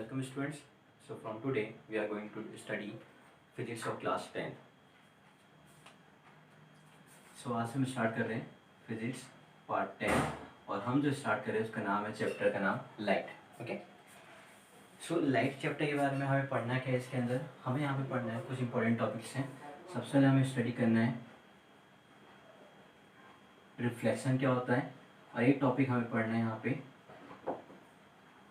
Welcome students. So from today we are going to study physics of class 10. So आज से हम start कर रहे हैं फिजिक्स पार्ट 10 और हम जो स्टार्ट कर रहे हैं उसका नाम है चैप्टर का नाम light. Okay. So light chapter के बारे में हमें पढ़ना क्या है. इसके अंदर हमें यहाँ पे पढ़ना है कुछ इंपॉर्टेंट टॉपिक्स हैं. सबसे पहले हमें स्टडी करना है रिफ्लेक्शन क्या होता है और एक टॉपिक हमें पढ़ना है यहाँ पे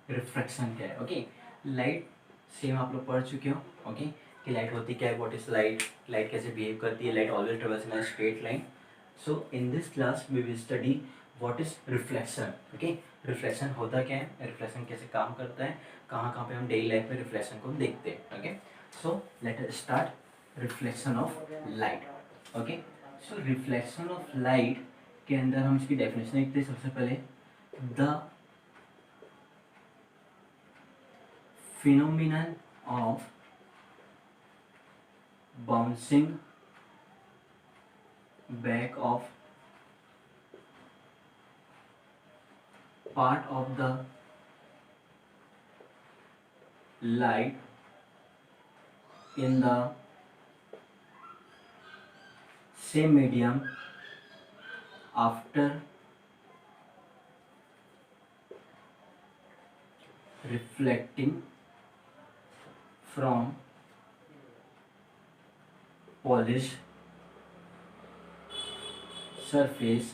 रिफ्रैक्शन क्या है. ओके. लाइट सेम आप लोग पढ़ चुके हो. ओके कि लाइट होती क्या है, व्हाट इज लाइट, लाइट कैसे बिहेव करती है. Light always travels in a straight line. So in this class we will study what is reflection. Okay. Reflection होता क्या है, रिफ्लेक्शन कैसे काम करता है, कहाँ कहाँ पे हम डेली लाइफ में रिफ्लेक्शन को देखते हैं. Okay. So let us start reflection of light. Okay. So reflection of light के अंदर हम इसकी डेफिनेशन देखते हैं. सबसे पहले the phenomenon of bouncing back of part of the light in the same medium after reflecting from polished surface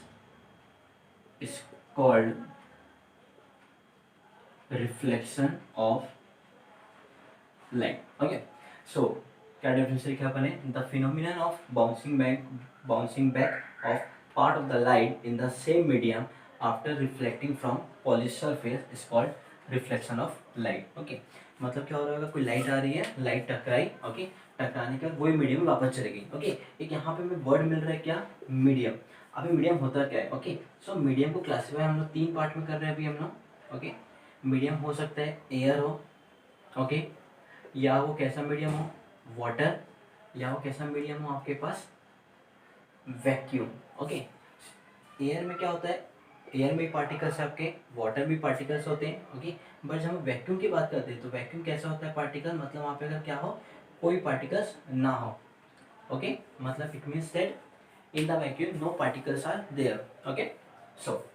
is called reflection of light. Okay. So क्या definition लिखा अपने the phenomenon of bouncing back of part of the light in the same medium after reflecting from polish surface is called reflection of light. Okay. मतलब क्या हो रहा होगा, कोई light आ रही है, लाइट टकराई. ओके. टकराने के बाद वही मीडियम में वापस चली गई. ओके. एक यहाँ पे हमें वर्ड मिल रहा है क्या, मीडियम. अभी मीडियम होता क्या है. ओके. सो मीडियम को क्लासीफाई हम लोग 3 पार्ट में कर रहे हैं अभी हम लोग. ओके. मीडियम हो सकता है एयर हो. ओके. या वो कैसा मीडियम हो, वाटर, या वो कैसा मीडियम हो आपके पास वैक्यूम. ओके. एयर में क्या होता है, एयर में पार्टिकल्स आपके, वाटर में पार्टिकल्स होते हैं. ओके. बट जब हम वैक्यूम की बात करते हैं तो वैक्यूम कैसा होता है पार्टिकल, मतलब वहाँ पे अगर क्या हो, कोई पार्टिकल्स ना हो. ओके. मतलब it means that in the vacuum no particles are there. Okay. So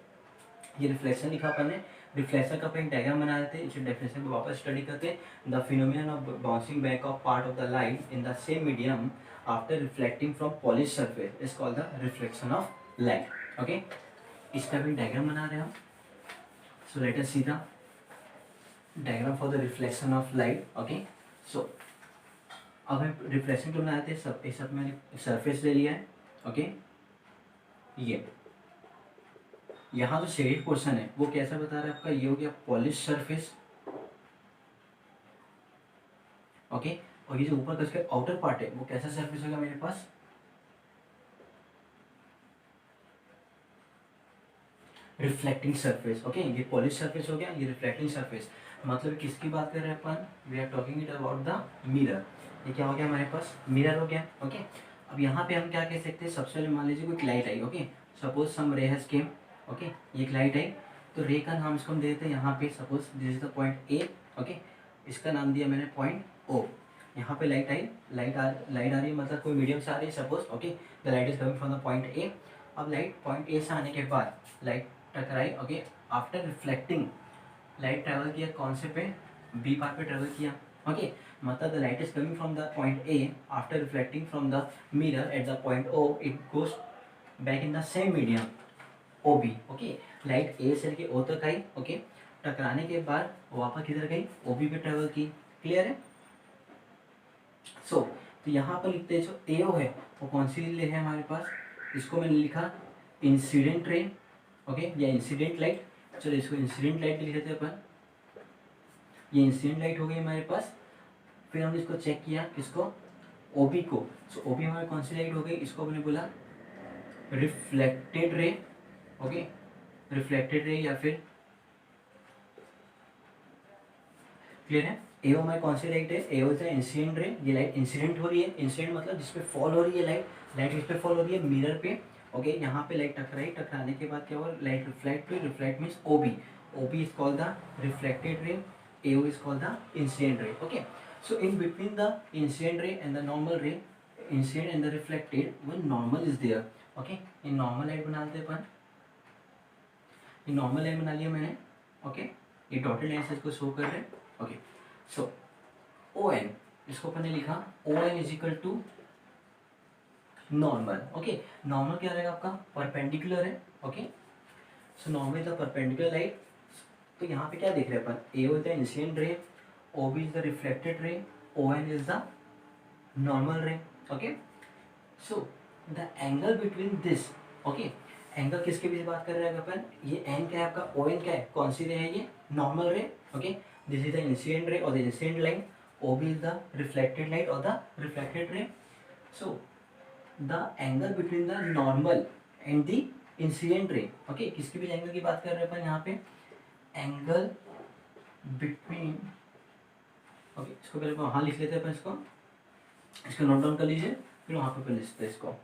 ये रिफ्लेक्शन लिखा अपन ने. रिफ्लेक्शन का एक डायग्राम बना देते हैं. इस डेफिनेशन को वापस स्टडी करते हैं. The phenomenon of bouncing back of part of the light in the same medium after reflecting from polish surface is called the reflection of light. Okay. इसका भी डायग्राम बना रहे हैं हम. So let us see the diagram for the reflection of light. Okay. So अब हम reflection को बनाते हैं. सब मैंने सरफेस ले लिया है. ओके. ये यहाँ जो शेडेड पोर्शन है वो कैसा बता रहा है आपका, ये हो गया पॉलिश सरफेस. ओके. और ये जो ऊपर का इसका आउटर पार्ट है वो कैसा सरफेस होगा मेरे पास, रिफ्लेक्टिंग सरफेस. ओके. ये पॉलिश सरफेस हो गया, ये रिफ्लेक्टिंग सरफेस. मतलब किसकी बात कर रहे हैं अपन, we are talking it about the mirror. ये क्या हो गया हमारे पास, मिरर हो गया. ओके. अब यहाँ पे हम क्या कह सकते हैं, सबसे पहले मान लीजिए कोई लाइट आई. ओके. सपोज सम रे हैज केम. ओके. ये एक लाइट आई तो रे का नाम इसको हम दे देते हैं यहाँ पे. Suppose this is the point A. Okay. इसका नाम दिया मैंने पॉइंट ओ. यहाँ पे लाइट आई, लाइट आ रही है, मतलब कोई मीडियम से आ रही है suppose. Okay. The light is coming from the point ए. अब लाइट पॉइंट ए से आने के बाद लाइट टकराई. Okay. After reflecting light travel किया कौन से पे, बी पार्ट पे ट्रेवल किया. ओके. मतलब the light is coming from the point A after reflecting from the mirror at the point O. It goes back in the same medium O B. Okay. Light A से लेके ओ तक आई. Okay. टकराने के बाद वापस किधर गई, ओ बी पे ट्रेवल की. क्लियर है. सो तो यहाँ पर लिखते हैं जो ए ओ है वो कौन सी रे है हमारे पास, इसको मैंने लिखा इंसिडेंट रे. ओके. या इंसिडेंट लाइट. चलो इसको इंसिडेंट लाइट लिख देते हैं अपन. ये इंसिडेंट लाइट हो गई हमारे पास. फिर हमने इसको चेक किया किसको, ओबी को. सो ओबी हमारी कौन सी लाइट हो गई, इसको हमने बोला reflected ray. Okay. Reflected ray या फिर क्लियर है. एओ हमारी कौन सी लाइट है, एओ है इंसिडेंट रे. ये लाइट इंसिडेंट हो रही है. इंसिडेंट मतलब जिसपे फॉल हो रही है लाइट. लाइट किस पे फॉल हो रही है, मिरर पे. ओके. यहाँ पे लाइट टकराई, टकराने के बाद क्या हुआ, लाइट रिफ्लेक्ट हुई. Reflect means OB. OB is called the reflected ray. AO is called the incident ray. Okay, so in between the incident ray and the normal ray, incident and the reflected, one normal is there. Okay, in normal light बना लेते अपन, ये normal line बना लिया मैंने. Okay, ये dotted line से इसको show कर रहे हैं. ओके, सो ओ एन, इसको अपन ने लिखा O N is equal to normal. Okay, normal क्या रहेगा आपका, परपेंडिकुलर है. Okay, so normal is the perpendicular light. तो यहाँ पे क्या देख रहे हैं अपन, A is the incident ray, O B is the reflected ray, O N is the normal ray. Okay, so the angle between this, okay, angle किसके बीच बात कर रहे हैं अपन, ये एन क्या है आपका, ओ एन क्या है, कौन सी रे है ये, normal ray. Okay, this is the incident ray और the incident light, O B is the reflected light और the reflected ray. So the angle between the normal and the incident ray, okay, किसके बीच angle की बात कर रहे हैं अपन यहाँ पे, एंगल बिटवीन, ओके, इसको पहले वहाँ लिख लेते हैं अपन, इसको नोट डाउन कर लीजिए, फिर वहाँ पे लिखते हैं इसको.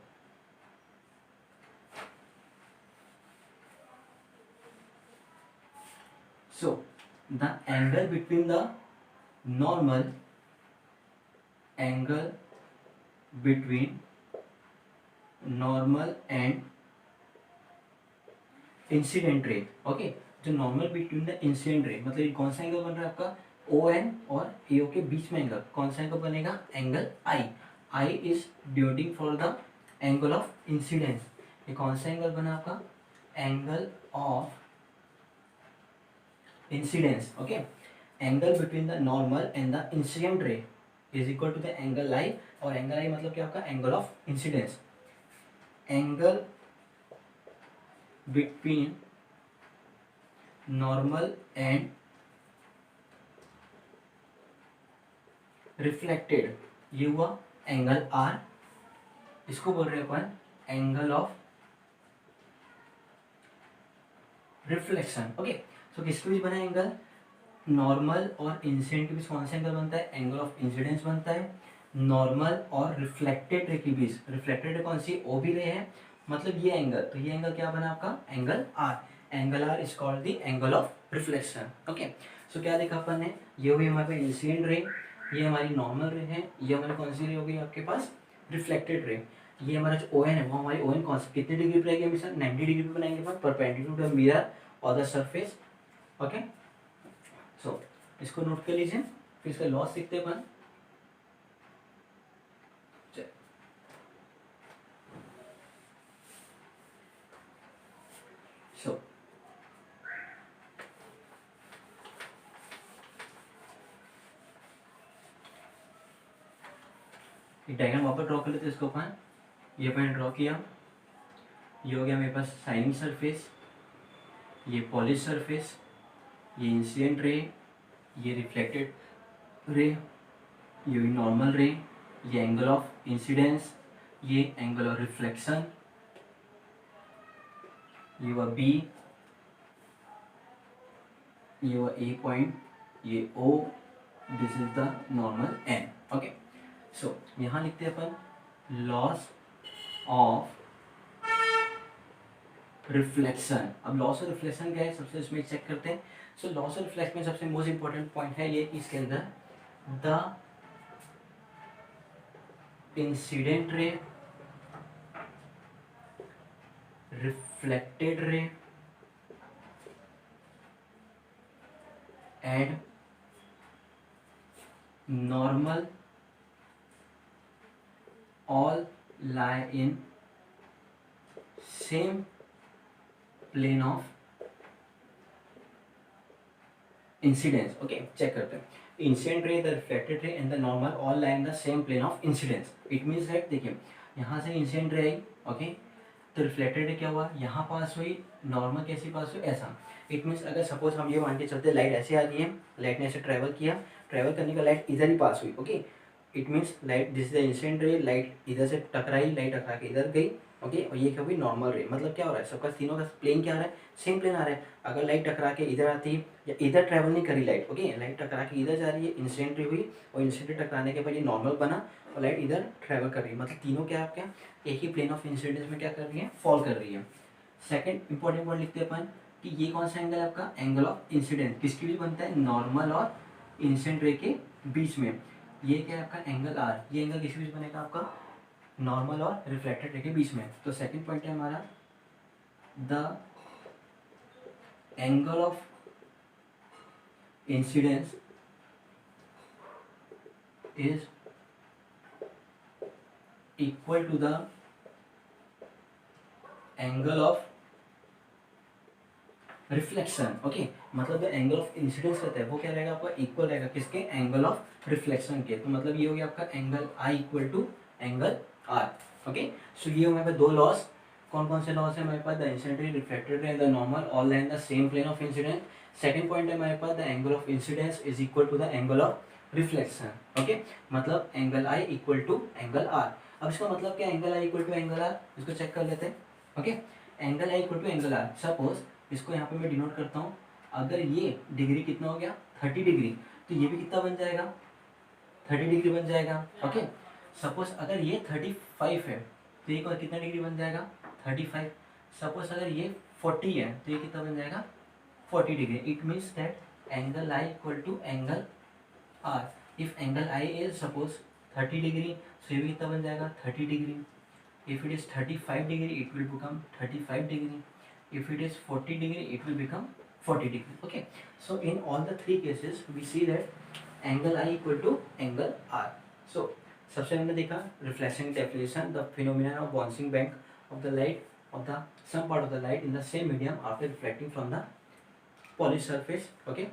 So the angle between the normal, angle between normal and incident ray. Okay, जो normal between the incident ray, मतलब ये कौन सा एंगल बन रहा है आपका, ओ एन और ए ओ के बीच में एंगल, कौन सा एंगल बनेगा, angle I. I is denoting for the angle of incidence. ये कौन सा एंगल बना आपका, angle of incidence. Okay, angle between the normal and the incident ray is equal to the angle I, और angle I मतलब क्या आपका, angle of incidence. Angle between normal and reflected, ये हुआ एंगल आर. इसको बोल रहे हैं अपन angle of reflection. Okay, so किसके बीच बना एंगल, नॉर्मल और इंसिडेंट के बीच कौन सा एंगल बनता है, एंगल ऑफ इंसिडेंस बनता है. नॉर्मल और रिफ्लेक्टेड रे के बीच, रिफ्लेक्टेड रे कौन सी, ओ भी रे है, मतलब ये एंगल, तो ये एंगल क्या बना आपका, angle R. Angle R is called the angle of reflection. Okay, so क्या देखा अपन ने, ये हुई हमारे पास इंसिडेंट रे, ये हमारी नॉर्मल रे है, ये हमारी कौन सी रे होगी आपके पास, रिफ्लेक्टेड रे. ये हमारा जो ओ एन है वो हमारी ओ एन कौन सी कितने डिग्री पर रहेगी हमेशा, 90 डिग्री पे बनाएंगे अपन, परपेंडिकुलर टू द मिरर और द सरफेस. ओके, सो इसको नोट कर लीजिए, फिर इसका लॉस सीखते हैं अपन. सो डायग्राम वापस ड्रॉ कर लेते हैं इसको अपन. ये अपन ड्रॉ किया, ये हो गया मेरे पास शाइनिंग सरफेस, ये पॉलिश सरफेस, ये इंसिडेंट रे, ये रिफ्लेक्टेड रे, ये नॉर्मल रे, ये एंगल ऑफ इंसिडेंस, ये एंगल ऑफ रिफ्लेक्शन, ये हुआ बी, ये हुआ ए पॉइंट, ये O, this is the normal N. Okay, so यहाँ लिखते हैं अपन लॉस ऑफ रिफ्लेक्शन. अब लॉस ऑफ रिफ्लेक्शन क्या है, सबसे इसमें चेक करते हैं. सो लॉस ऑफ रिफ्लेक्शन में सबसे मोस्ट इंपॉर्टेंट पॉइंट है ये, इसके अंदर the incident ray, reflected ray and normal all lie in same plane of incidence. Okay, check करते हैं. Incident ray, the reflected ray and the normal all lie in the same plane of incidence. It means that देखिए यहाँ से incident ray आई, okay, तो reflected ray क्या हुआ, यहाँ पास हुई, नॉर्मल कैसी पास हुई, ऐसा. इट मीन्स अगर सपोज हम ये मान के चलते लाइट ऐसे आ गई है, लाइट ने ऐसे ट्रैवल किया, ट्रैवल करने का लाइट इधर ही पास हुई. Okay, it means light this is the incident रे, लाइट इधर से टकराई, लाइट टकरा के इधर गई. ओके, और ये क्या हुई, नॉर्मल रे. मतलब क्या हो रहा है, सबका तीनों का प्लेन क्या आ रहा है, सेम प्लेन आ रहा है. अगर लाइट टकरा के इधर आती या इधर ट्रैवल नहीं करी लाइट, ओके, लाइट टकरा के इधर जा रही है, इंसिडेंट रे हुई, और इंसिडेंट टकराने के बाद ये नॉर्मल बना और लाइट इधर ट्रैवल कर रही है. मतलब तीनों क्या आपके एक ही प्लेन ऑफ इंसिडेंस में क्या कर रही है, फॉल कर रही है. सेकंड इंपॉर्टेंट पॉइंट लिखते हैं अपन कि ये कौन सा एंगल है आपका, एंगल ऑफ इंसिडेंस. किसके बीच बनता है, नॉर्मल और इंसिडेंट रे के बीच में। ये क्या है आपका एंगल आर, ये एंगल किस बीच बनेगा आपका, नॉर्मल और रिफ्लेक्टेड रे के बीच में। तो सेकंड पॉइंट है हमारा the angle of incidence is equal to the angle of reflection. Okay, मतलब जो एंगल ऑफ इंसिडेंस रहता है वो क्या रहेगा आपका, इक्वल रहेगा किसके, एंगल ऑफ रिफ्लेक्शन के। तो मतलब ये हो गया आपका angle I equal to angle R. Okay, so ये हमारे पास दो लॉस, कौन कौन से लॉस है हमारे पास, the incident ray, reflected ray, the normal all line the same plane of incidence. Second point है हमारे पास the angle of incidence is equal to the angle of reflection. Okay, मतलब angle I equal to angle R. अब इसका मतलब क्या, angle I equal to angle R, इसको check कर लेते हैं। Okay, angle I equal to angle R, suppose इसको यहाँ पे मैं डिनोट करता हूँ, अगर ये डिग्री कितना हो गया 30 डिग्री, तो ये भी कितना बन जाएगा 30 डिग्री बन जाएगा। ओके, सपोज अगर ये 35 है तो ये कितना डिग्री बन जाएगा 35। सपोज अगर ये 40 है तो ये कितना बन जाएगा 40 degree. It means that angle I equal to angle R. If angle I is suppose 30 degree, तो ये भी कितना बन जाएगा 30 degree. If it is 35 degree, it will become 35 degree. If it is 40 degree, it will become 40 degree. Okay. So in all the three cases, we see that angle I equal to angle R. So सबसे हमने देखा reflection definition, the phenomenon of bouncing back of the light of the some part of the light in the same medium after reflecting from the polished surface. Okay,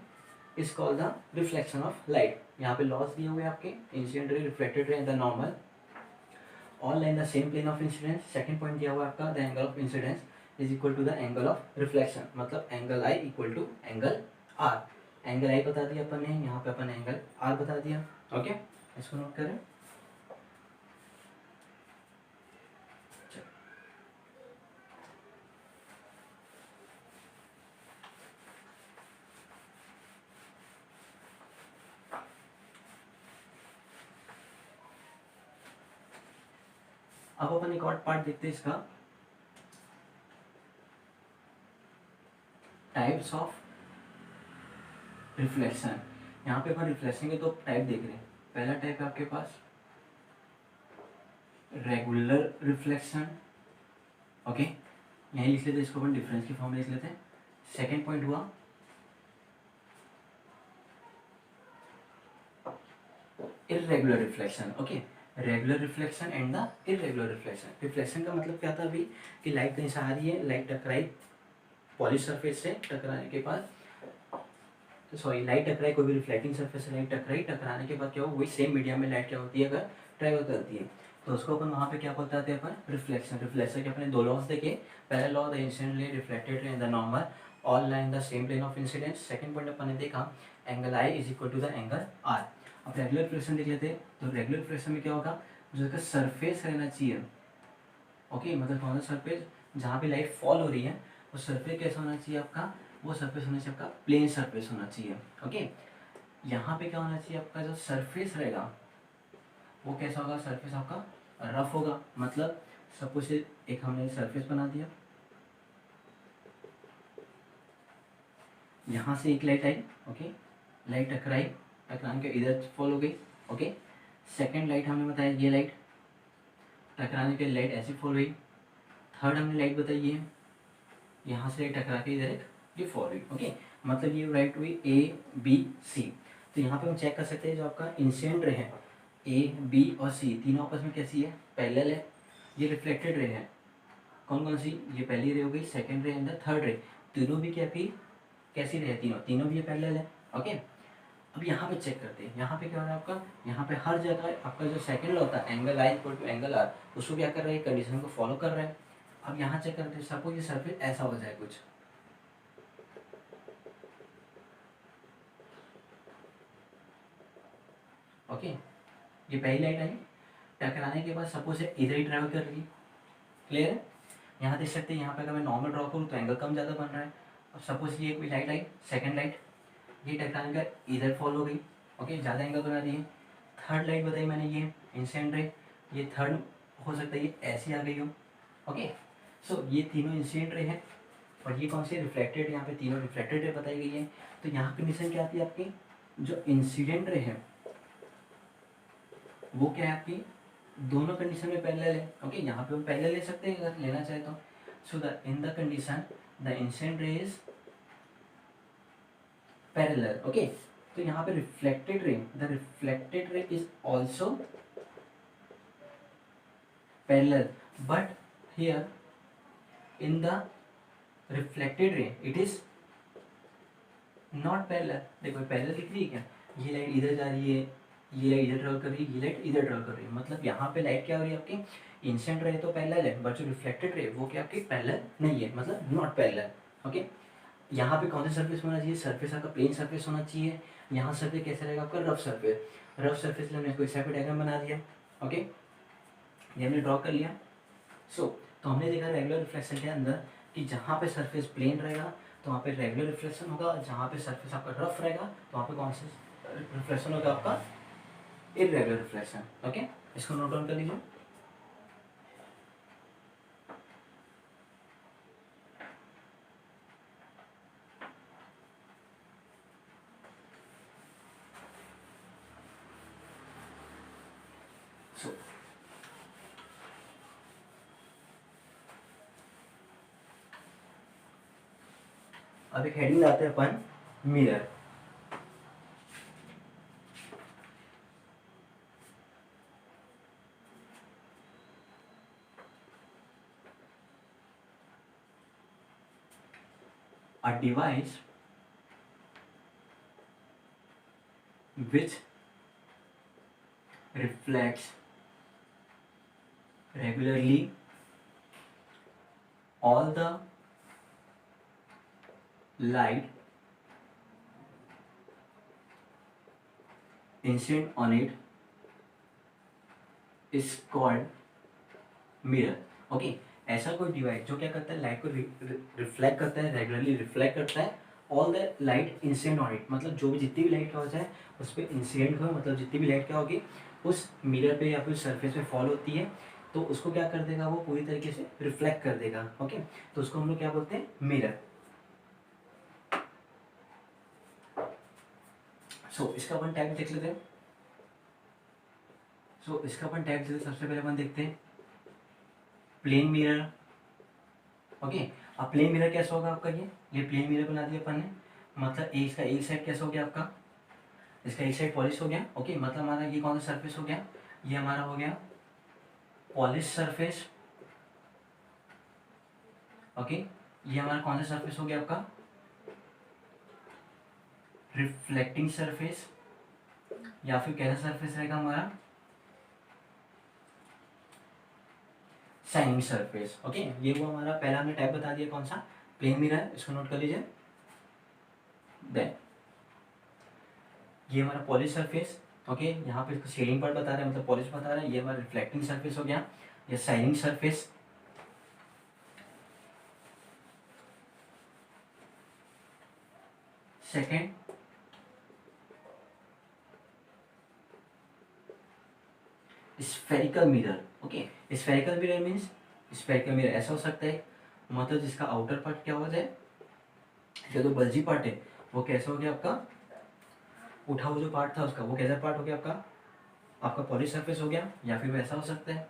is called the reflection of light. यहाँ पे laws दिए हुए आपके incident ray, reflected ray and the normal all lie in the same plane of incidence. Second point दिया हुआ आपका the angle of incidence is equal to the angle of reflection, मतलब angle I equal to angle R. Angle I बता दिया अपन ने, यहाँ पे अपन angle are बता दिया। ओके, इसको नोट करें। अब अपन एक और पार्ट देखते हैं इसका, टाइप्स ऑफ रिफ्लेक्शन। यहाँ पे अपन रिफ्लेक्शन के दो टाइप देख रहे हैं। पहला टाइप है आपके पास रेगुलर रिफ्लेक्शन। ओके, यहीं लिख लेते हैं इसको, अपन डिफरेंस की फॉर्म में लिख लेते हैं। सेकेंड पॉइंट हुआ irregular reflection. Okay, regular reflection and the irregular reflection. Reflection का मतलब क्या था अभी, कि लाइट कहीं से आ रही है, लाइट टकराई पॉलिश सरफेस से, टकराने के बाद सॉरी लाइट टकराई, कोई भी रिफ्लेक्टिंग सरफेस से लाइट टकराई, टकराने के बाद क्या हो, वही सेम मीडियम में लाइट क्या होती है, अगर ट्रैवल करती है तो उसको अपन वहाँ पे क्या बताते हैं अपन, रिफ्लेक्शन। रिफ्लेक्शन के अपने दो लॉस देखे, पहला law the incident ray, reflected ray and the normal all line the same plane of incidence. Second point अपन ने देखा angle I is equal to the angle R. अब रेगुलर रिफ्लेक्शन देख लेते हैं। तो रेगुलर रिफ्लेक्शन में क्या होगा, जो इसका सरफेस रहना चाहिए। ओके, मतलब कौन सा सरफेस, जहाँ पे लाइट फॉल हो रही है वो सरफेस कैसा होना चाहिए आपका, वो सरफेस होना चाहिए आपका प्लेन सरफेस होना चाहिए। ओके, यहाँ पे क्या होना चाहिए आपका, जो सरफेस रहेगा वो कैसा होगा, सरफेस आपका रफ होगा। मतलब सपोज एक हमने सरफेस बना दिया, यहाँ से एक लाइट आई। ओके, लाइट टकराई, टकराने के इधर फॉल हो गई। ओके, सेकंड लाइट हमने बताया ये लाइट टकराने के लाइट ऐसी फॉल हुई। थर्ड हमने लाइट बताई है, यहाँ से लाइट टकरा के इधर एक ये फॉल हुई। ओके, मतलब ये राइट हुई ए बी सी। तो यहाँ पे हम चेक कर सकते हैं जो आपका इंसिडेंट रे है ए बी और सी तीनों आपस में कैसी है, पैरेलल है। ये रिफ्लेक्टेड रे है, कौन कौन सी, ये पहली रे हो गई, सेकंड रे एंड द थर्ड रे, तीनों भी क्या की कैसी रे है, तीनों तीनों भी ये पैरेलल है। ओके, अब यहाँ पे चेक करते हैं, यहाँ पे क्या हो रहा है आपका, यहाँ पे हर जगह आपका जो सेकंड लॉ होता है angle I equal to angle R, उसको क्या कर रहा है, कंडीशन को फॉलो कर रहा है। अब यहाँ चेक करते हैं, सपोज ये सरफेस ऐसा हो जाए कुछ, ओके, ये पहली लाइट आई, टकराने के बाद सपोज इधर ही ट्रैवल कर रही है, क्लियर है। यहाँ देख सकते हैं, यहाँ पे अगर मैं नॉर्मल ड्रॉ करूँ तो एंगल कम ज़्यादा बन रहा है। अब सपोज ये कोई लाइट आई, सेकंड लाइट, ये टकराने का इधर फॉल हो गई। ओके, ज़्यादा एंगल बना रही है। थर्ड लाइट बताई मैंने ये इंसिडेंट रे, ये थर्ड हो सकता है ये ऐसी आ गई हो। ओके, सो ये तीनों इंसिडेंट रे हैं और ये कौन सी रिफ्लेक्टेड, यहाँ पे तीनों रिफ्लेक्टेड रे बताई गई है। तो यहाँ कंडीशन क्या आती है आपकी, जो इंसिडेंट रे है वो क्या है आपकी दोनों कंडीशन में पैरेलल है। ओके, यहाँ पे हम पैरेलल ले सकते हैं अगर लेना चाहे तो। So the in the condition the incident ray is parallel. Okay, तो यहाँ पे रिफ्लेक्टेड रे, द रिफ्लेक्टेड रे is also parallel, but here in the reflected रे इट इज नॉट पैरेलल। देखो पैरेलल दिख रही है क्या, ये लाइट इधर जा रही है, ये लाइट इधर ट्रेवल कर रही है, ये लाइट इधर ट्रेवल कर रही है, मतलब यहाँ पे लाइट क्या हो रही है आपकी इंसिडेंट रे तो पैरेलल है, बट जो रिफ्लेक्टेड रे वो क्या आपकी पैरेलल नहीं है, मतलब नॉट पैरेलल। ओके, यहाँ पे कौन सा सरफेस होना चाहिए, सरफेस आपका प्लेन सरफेस होना चाहिए। यहाँ सरफेस कैसा रहेगा आपका रफ सरफेस, रफ सरफेस हमने कोई सेपरेट डायग्राम बना दिया। ओके, ये हमने ड्रॉ कर लिया। तो हमने देखा रेगुलर रिफ्लेक्शन के अंदर कि जहाँ पे सरफेस प्लेन रहेगा तो वहाँ पे रेगुलर रिफ्लेक्शन होगा, जहाँ पे सरफेस आपका रफ रहेगा तो वहाँ पे कौन सा रिफ्लेक्शन होगा आपका इरेगुलर रिफ्लेक्शन। ओके, इसको नोट डाउन कर लीजिए। सो अब एक हेडिंग लाते हैं अपन, mirror. A device which reflects regularly all the light incident on it is called mirror। Okay, ऐसा कोई डिवाइस जो क्या करता है लाइट को रिफ्लेक्ट करता है, रेगुलरली रिफ्लेक्ट करता है all the light incident on it, मतलब जो भी जितनी भी लाइट क्या हो जाए उस पर इंसिडेंट हो, मतलब जितनी भी लाइट क्या होगी उस मिरर पे या फिर सरफेस पे फॉल होती है तो उसको क्या कर देगा, वो पूरी तरीके से रिफ्लेक्ट कर देगा। ओके, तो उसको हम लोग क्या बोलते हैं, मिरर। इसका अपन टाइप देख लेते हैं। इसका अपन टाइप देते, सबसे पहले अपन देखते हैं प्लेन मिरर। ओके, अब प्लेन मिरर कैसा होगा आपका, ये प्लेन मिरर बना दिया अपन ने, मतलब इसका एक साइड कैसा हो गया आपका, इसका एक साइड पॉलिश हो गया। ओके, मतलब हमारा ये कौन सा सरफेस हो गया, ये हमारा हो गया पॉलिश सरफेस। ओके, ये हमारा कौन सा सरफेस हो गया आपका, रिफ्लेक्टिंग सरफेस, या फिर कैसा सरफेस रहेगा हमारा, शाइनिंग सरफेस। ओके, ये वो हमारा पहला हमने टाइप बता दिया कौन सा, प्लेन मिरर, इसको नोट कर लीजिए। देन ये हमारा पॉलिश सरफेस। ओके, यहाँ पे इसको शेडिंग पार्ट बता रहे हैं, मतलब पॉलिश बता रहे हैं। ये हमारा रिफ्लेक्टिंग सरफेस हो गया, ये shining surface. Second spherical mirror. Okay, spherical mirror means, spherical mirror ऐसा हो सकता है मतलब जिसका आउटर पार्ट क्या हो जाए, जो तो बल्जी पार्ट है वो कैसा हो गया आपका, उठा हुआ जो पार्ट था उसका वो कैसा पार्ट हो गया आपका, आपका पॉलिश सरफेस हो गया। या फिर वैसा हो सकता है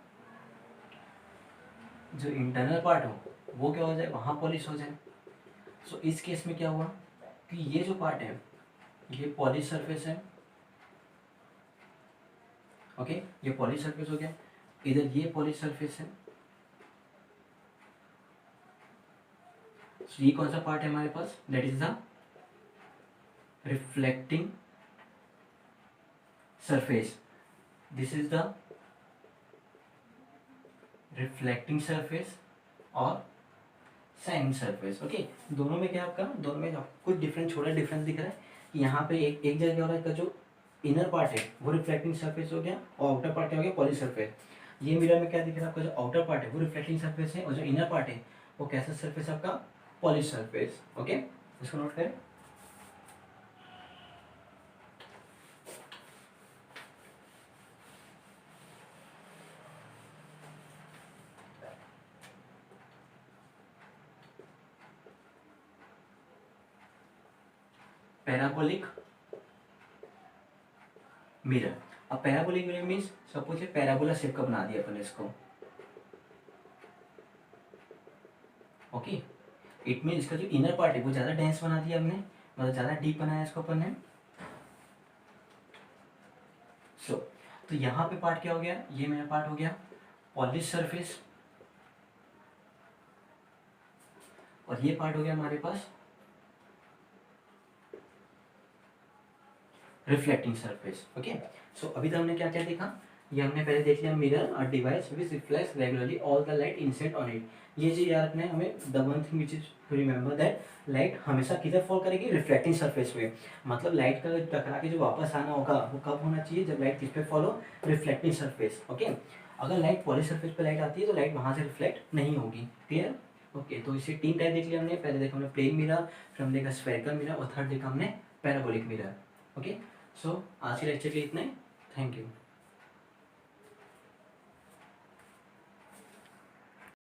जो इंटरनल पार्ट हो वो क्या हो जाए, वहाँ पॉलिश हो जाए। इस केस में क्या हुआ कि ये जो पार्ट है ये पॉलिश सरफेस है। ओके, ये पॉलिश सरफेस हो गया, इधर ये पॉलिश सरफेस है। ये कौन सा पार्ट है हमारे पास, that is the reflecting surface. This is the reflecting surface और शाइनिंग सरफेस। ओके, दोनों में क्या आपका, दोनों में कुछ डिफरेंस, छोटा डिफरेंस दिख रहा है कि यहाँ पे एक जगह क्या हो रहा है, इसका जो इनर पार्ट है वो रिफ्लेक्टिंग सरफेस हो गया और आउटर पार्ट क्या हो गया, पॉलिश सरफेस। ये मिरर में क्या दिख रहा है आपका, जो आउटर पार्ट है वो रिफ्लेक्टिंग सरफेस है और जो इनर पार्ट है वो कैसा सरफेस आपका, पॉलिश सरफेस। ओके, इसको नोट करें। Parabolic mirror. अब पैराबोलिक मिरर मीन्स सपोज ये पैराबोला शेप का बना दिया अपन इसको, ओके। इट मीन इसका जो इनर पार्ट है वो ज़्यादा डेंस बना दिया हमने, मतलब ज़्यादा डीप बनाया इसको अपन ने। सो तो यहाँ पे पार्ट क्या हो गया, ये मेरा पार्ट हो गया पॉलिश सरफेस, और ये पार्ट हो गया हमारे पास रिफ्लेक्टिंग सरफेस, ओके। सो अभी तक हमने क्या क्या देखा, ये हमने पहले देख लिया मिरर और device which reflects regularly all the light incident on it. ये चीज याद रखना है हमें, the one thing which is remember that light हमेशा किधर फॉल करेगी, रिफ्लेक्टिंग सरफेस पे। मतलब लाइट का टकरा के जो वापस आना होगा वो कब होना चाहिए, जब लाइट किस पे फॉल हो, रिफ्लेक्टिंग सरफेस, ओके। अगर लाइट पॉलिश सरफेस पे लाइट आती है तो लाइट वहाँ से रिफ्लेक्ट नहीं होगी, क्लियर, ओके। तो इसे 3 टाइप देख लिया हमने, पहले देखा हमने प्लेन मिरर, फिर हमने देखा स्फेरिकल मिरर, और थर्ड देखा हमने पैराबोलिक मिरर, ओके। सो आज के लेक्चर के लिए इतना ही, थैंक यू।